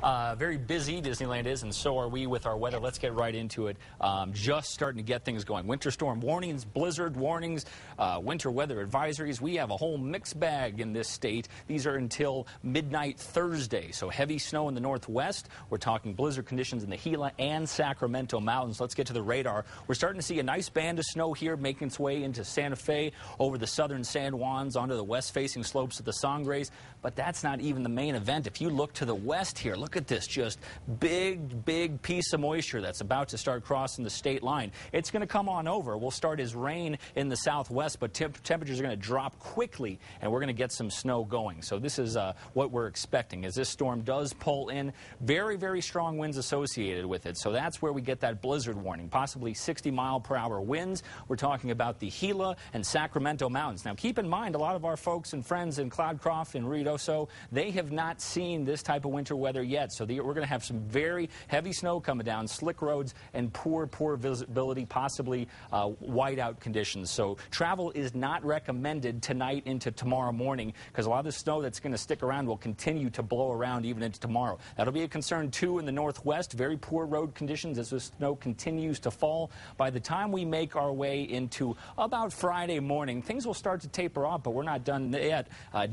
Very busy Disneyland is, and so are we with our weather. Let's get right into it. Just starting to get things going. Winter storm warnings, blizzard warnings, winter weather advisories. We have a whole mixed bag in this state. These are until midnight Thursday. So heavy snow in the northwest. We're talking blizzard conditions in the Gila and Sacramento mountains. Let's get to the radar. We're starting to see a nice band of snow here making its way into Santa Fe, over the southern San Juans, onto the west-facing slopes of the Sangres. But that's not even the main event. If you look to the west here, look at this, just big piece of moisture that's about to start crossing the state line. It's going to come on over. We'll start as rain in the southwest, but temperatures are going to drop quickly, and we're going to get some snow going. So this is what we're expecting, as this storm does pull in very strong winds associated with it. So that's where we get that blizzard warning, possibly 60-mile-per-hour winds. We're talking about the Gila and Sacramento mountains. Now, keep in mind, a lot of our folks and friends in Cloudcroft and Ruidoso, they have not seen this type of winter weather yet. So we're going to have some very heavy snow coming down, slick roads, and poor visibility, possibly whiteout conditions. So travel is not recommended tonight into tomorrow morning, because a lot of the snow that's going to stick around will continue to blow around even into tomorrow. That'll be a concern, too, in the northwest. Very poor road conditions as the snow continues to fall. By the time we make our way into about Friday morning, things will start to taper off, but we're not done yet.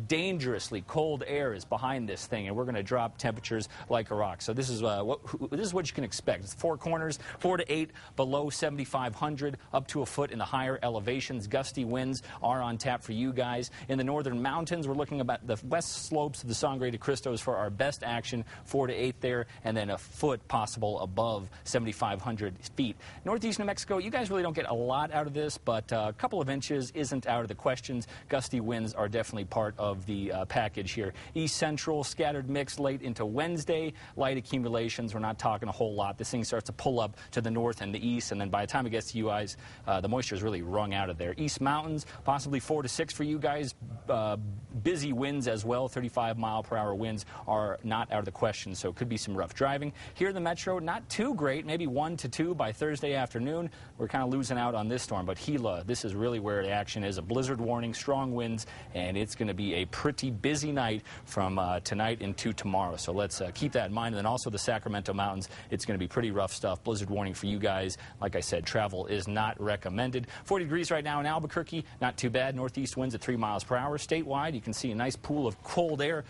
Dangerously cold air is behind this thing, and we're going to drop temperatures like a rock. So this is what you can expect. It's Four Corners, 4 to 8 below 7,500, up to a foot in the higher elevations. Gusty winds are on tap for you guys. In the northern mountains, we're looking about the west slopes of the Sangre de Cristos for our best action, 4 to 8 there, and then a foot possible above 7,500 feet. Northeast New Mexico, you guys really don't get a lot out of this, but a couple of inches isn't out of the questions. Gusty winds are definitely part of the package here. East Central, scattered mix late into Wednesday. Light accumulations, we're not talking a whole lot. This thing starts to pull up to the north and the east, and then by the time it gets to you guys, the moisture is really wrung out of there. East Mountains, possibly 4 to 6 for you guys. Busy winds as well. 35-mile-per-hour winds are not out of the question, so it could be some rough driving. Here in the metro, not too great, maybe 1 to 2 by Thursday afternoon. We're kind of losing out on this storm, but Gila, this is really where the action is. A blizzard warning, strong winds, and it's going to be a pretty busy night from tonight into tomorrow. So let's keep that in mind. And then also the Sacramento mountains, it's going to be pretty rough stuff. Blizzard warning for you guys. Like I said, travel is not recommended. 40 degrees right now in Albuquerque, not too bad. Northeast winds at 3 miles per hour. Statewide, you can see a nice pool of cold air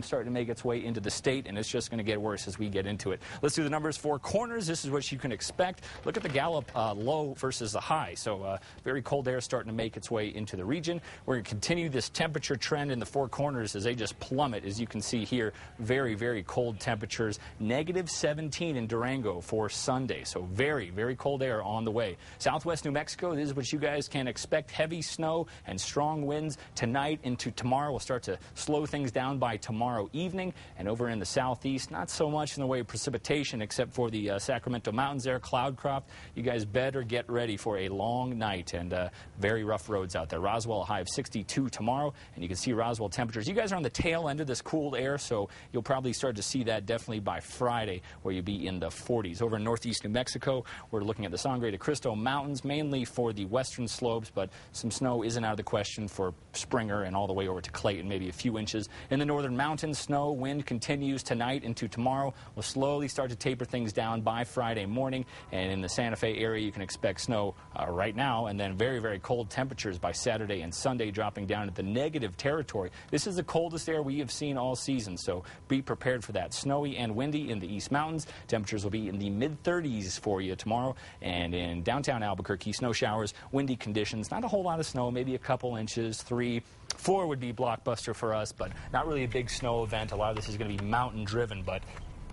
starting to make its way into the state, and it's just going to get worse as we get into it. Let's do the numbers. Four Corners, this is what you can expect. Look at the Gallup low versus the high. So very cold air starting to make its way into the region. We're going to continue this temperature trend in the Four Corners as they just plummet, as you can see here. Very cold temperatures. -17 in Durango for Sunday. So very cold air on the way. Southwest New Mexico, this is what you guys can expect. Heavy snow and strong winds tonight into tomorrow. We'll start to slow things down by tomorrow evening. And over in the southeast, not so much in the way of precipitation except for the Sacramento mountains there, Cloudcroft. You guys better get ready for a long night and very rough roads out there. Roswell, a high of 62 tomorrow, and you can see Roswell temperatures. You guys are on the tail end of this cooled air, so you'll probably start to see that definitely by Friday, where you'll be in the 40s. Over in northeast New Mexico, we're looking at the Sangre de Cristo Mountains, mainly for the western slopes, but some snow isn't out of the question for Springer and all the way over to Clayton, maybe a few inches. In the northern mountains, snow, wind continues tonight into tomorrow. We'll slowly start to taper things down by Friday morning, and in the Santa Fe area, you can expect snow right now, and then very cold temperatures by Saturday and Sunday, dropping down into the negative territory. This is the coldest air we have seen all season, so be prepared for that. Snowy and windy in the East Mountains. Temperatures will be in the mid-30s for you tomorrow. And in downtown Albuquerque, snow showers, windy conditions. Not a whole lot of snow, maybe a couple inches, 3, 4 would be blockbuster for us, but not really a big snow event. A lot of this is going to be mountain-driven, but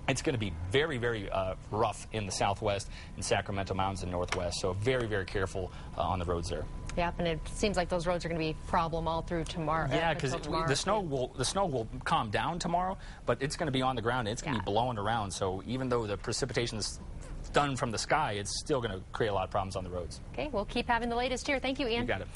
it's going to be very rough in the southwest and Sacramento mountains and northwest. So very careful on the roads there. Yep, and it seems like those roads are going to be a problem all through tomorrow. Yeah, because the snow will calm down tomorrow, but it's going to be on the ground. And it's going to be blowing around. So even though the precipitation's done from the sky, it's still going to create a lot of problems on the roads. Okay, we'll keep having the latest here. Thank you, Ian. You got it.